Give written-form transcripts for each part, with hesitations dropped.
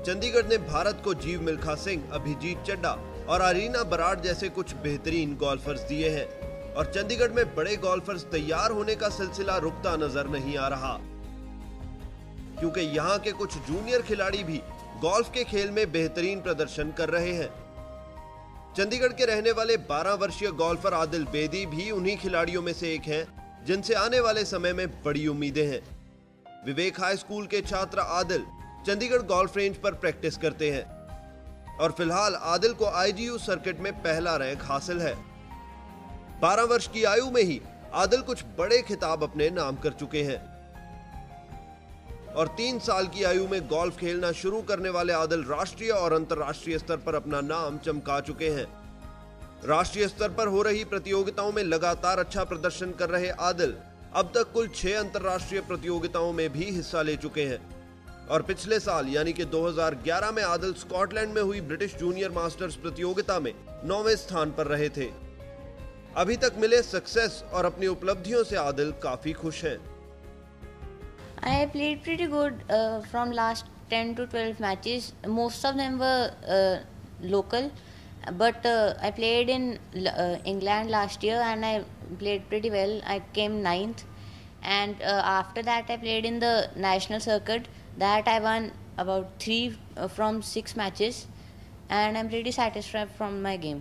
चंडीगढ़ ने भारत को जीव मिल्खा सिंह, अभिजीत चड्ढा और अरीना बराड़ जैसे कुछ बेहतरीन गोल्फर्स दिए हैं और चंडीगढ़ में बड़े गोल्फर्स तैयार होने का सिलसिला रुकता नजर नहीं आ रहा, क्योंकि यहाँ के कुछ जूनियर खिलाड़ी भी गोल्फ के खेल में बेहतरीन प्रदर्शन कर रहे हैं। चंडीगढ़ के रहने वाले 12 वर्षीय गोल्फर आदिल बेदी भी उन्हीं खिलाड़ियों में से एक हैं जिनसे आने वाले समय में बड़ी उम्मीदें हैं। विवेक हाई स्कूल के छात्र आदिल चंडीगढ़ गोल्फ रेंज पर प्रैक्टिस करते हैं और फिलहाल आदिल को IGU सर्किट में पहला रैंक हासिल है। 12 वर्ष की आयु में ही आदिल कुछ बड़े खिताब अपने नाम कर चुके हैं और 3 साल की आयु में गोल्फ खेलना शुरू करने वाले आदिल राष्ट्रीय और अंतर्राष्ट्रीय स्तर पर अपना नाम चमका चुके हैं। राष्ट्रीय स्तर पर हो रही प्रतियोगिताओं में लगातार अच्छा प्रदर्शन कर रहे आदिल अब तक कुल 6 अंतर्राष्ट्रीय प्रतियोगिताओं में भी हिस्सा ले चुके हैं और पिछले साल यानी कि 2011 में आदिल स्कॉटलैंड में हुई ब्रिटिश जूनियर मास्टर्स प्रतियोगिता में 9वें स्थान पर रहे थे। अभी तक मिले सक्सेस और अपनी उपलब्धियों से आदिल काफी खुश हैं। I played pretty good from last 10 to 12 matches. Most of them were local, but I played in England last year and I played pretty well. I came 9th, and after that I played in the national circuit. That I won about 3 from 6 matches, and I'm pretty satisfied from my game.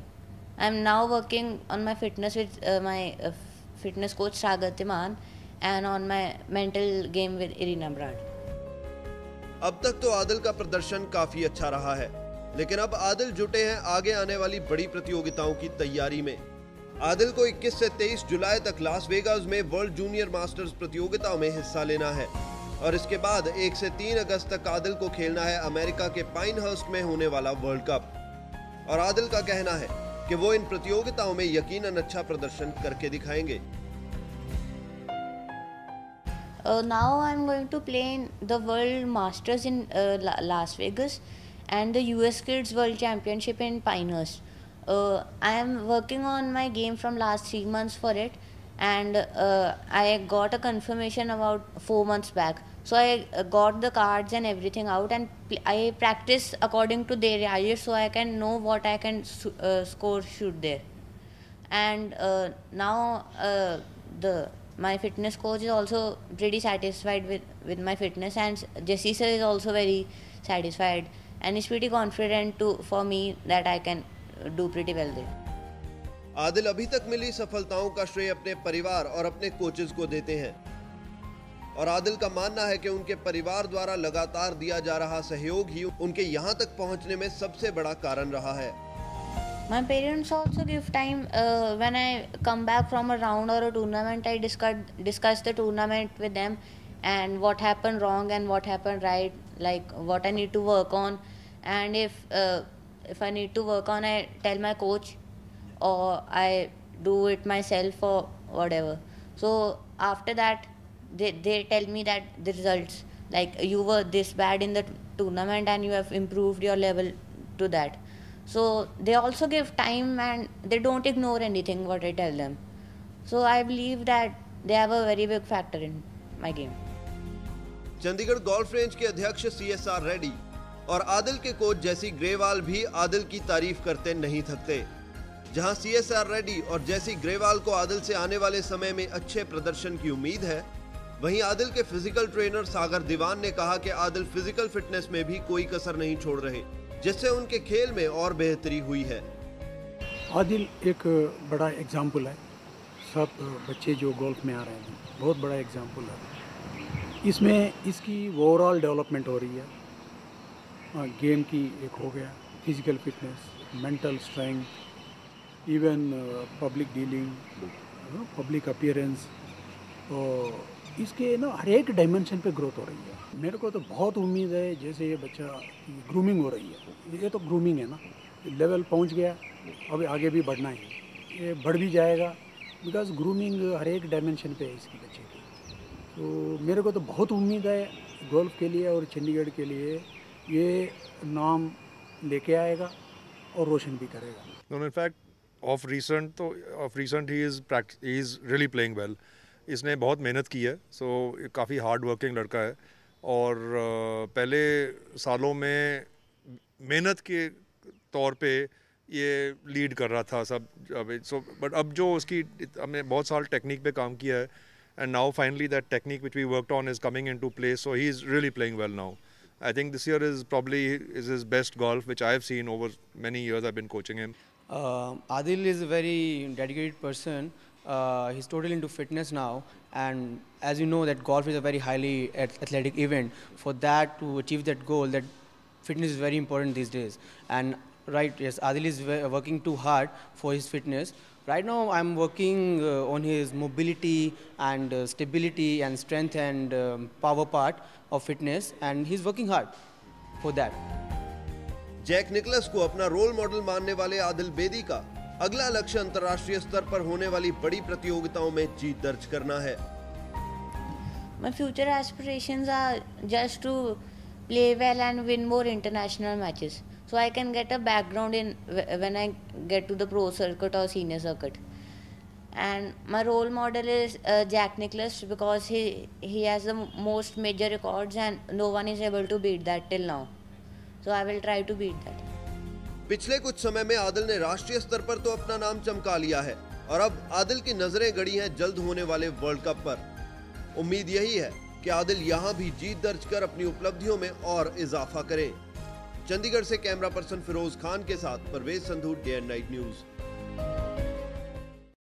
I'm now working on my fitness with my fitness coach Sagar Timan and on my mental game with Irina Brad. अब तक तो आदिल का प्रदर्शन काफी अच्छा रहा है, लेकिन अब आदिल जुटे हैं आगे आने वाली बड़ी प्रतियोगिताओं की तैयारी में। आदिल को 21 से 23 जुलाई तक लास वेगास में वर्ल्ड जूनियर मास्टर्स प्रतियोगिताओं में हिस्सा लेना है और इसके बाद 1 से 3 अगस्त तक आदिल को खेलना है अमेरिका के पाइनहर्स्ट में होने वाला वर्ल्ड कप। और आदिल का कहना है कि वो इन प्रतियोगिताओं में यकीनन अच्छा प्रदर्शन करके दिखाएंगे। Now I'm going to play in the World Masters in Las Vegas and the US Kids World Championship in Pinehurst. I am working on my game from last 3 months for it, and I got a confirmation about 4 months back. So I got the cards and everything out, and I practice according to their ideas so I can know what I can score shoot there. And now my fitness coach is also pretty satisfied with my fitness, and Jesse sir is also very satisfied and is pretty confident for me that I can do pretty well there. Adil अभी तक मिली सफलताओं का श्रेय अपने परिवार और अपने coaches को देते हैं और आदिल का मानना है कि उनके परिवार द्वारा लगातार दिया जा रहा सहयोग ही उनके यहाँ तक पहुँचने में सबसे बड़ा कारण रहा है। My parents also give time when I come back from a round or a tournament. I discuss the tournament with them and what happened wrong and what happened right, like what I need to work on, and if I need to work on, I tell my coach or I do it myself or whatever. So after that, they tell me that the results, like you were this bad in the tournament and you have improved your level to that. So they also give time and they don't ignore anything what I tell them. So I believe that they have a very big factor in my game. Chandigarh golf range के अध्यक्ष CSR Reddy और आदिल के coach जेसी ग्रेवाल भी आदिल की तारीफ करते नहीं थकते। जहां CSR रेड्डी और जेसी ग्रेवाल को आदिल से आने वाले समय में अच्छे प्रदर्शन की उम्मीद है, वहीं आदिल के फिजिकल ट्रेनर सागर दीवान ने कहा कि आदिल फिजिकल फिटनेस में भी कोई कसर नहीं छोड़ रहे, जिससे उनके खेल में और बेहतरी हुई है। आदिल एक बड़ा एग्जाम्पल है, सब बच्चे जो गोल्फ में आ रहे हैं बहुत बड़ा एग्जाम्पल है। इसमें इसकी ओवरऑल डेवलपमेंट हो रही है, गेम की एक हो गया, physical fitness, mental strength, even public dealing, public appearance, और इसके ना हर एक डायमेंशन पे ग्रोथ हो रही है। मेरे को तो बहुत उम्मीद है, जैसे ये बच्चा ग्रूमिंग हो रही है, ये तो ग्रूमिंग है ना, लेवल पहुंच गया, अभी आगे भी बढ़ना है, ये बढ़ भी जाएगा, बिकॉज ग्रूमिंग हर एक डायमेंशन पे है इसकी बच्चे की। तो मेरे को तो बहुत उम्मीद है गोल्फ के लिए और चंडीगढ़ के लिए, ये नाम लेके आएगा और रोशन भी करेगा। In fact, of recent he is really playing well. इसने बहुत मेहनत की है, सो काफ़ी हार्ड वर्किंग लड़का है और पहले सालों में मेहनत के तौर पे ये लीड कर रहा था सब। बट अब जो उसकी हमने बहुत साल टेक्निक पे काम किया है, and now finally that technique which we worked on is coming into place, so he is really playing well now. I think this year is probably his best golf which I have seen over many years. I've been coaching him. Adil is a very dedicated person. He's totally into fitness now, and as you know that golf is a very highly athletic event. For that, to achieve that goal, that fitness is very important these days. And right, yes, Adil is working too hard for his fitness. Right now, I'm working on his mobility and stability and strength and power part of fitness, and he's working hard for that. Jack Nicklaus को अपना role model मानने वाले आदिल बेदी का अगला लक्ष्य अंतर्राष्ट्रीय स्तर पर होने वाली बड़ी प्रतियोगिताओं में जीत दर्ज करना है. My future aspirations are just to play well and win more international matches, so I can get a background in when I get to the pro circuit or senior circuit. And my role model is Jack Nicklaus, because he has the most major records and no one is able to beat that till now. So I will try to beat that. पिछले कुछ समय में आदिल ने राष्ट्रीय स्तर पर तो अपना नाम चमका लिया है और अब आदिल की नजरें गड़ी हैं जल्द होने वाले वर्ल्ड कप पर. उम्मीद यही है कि आदिल यहां भी जीत दर्ज कर अपनी उपलब्धियों में और इजाफा करे. चंडीगढ़ से कैमरा पर्सन फिरोज खान के साथ Parvez Sandhu, day and night news.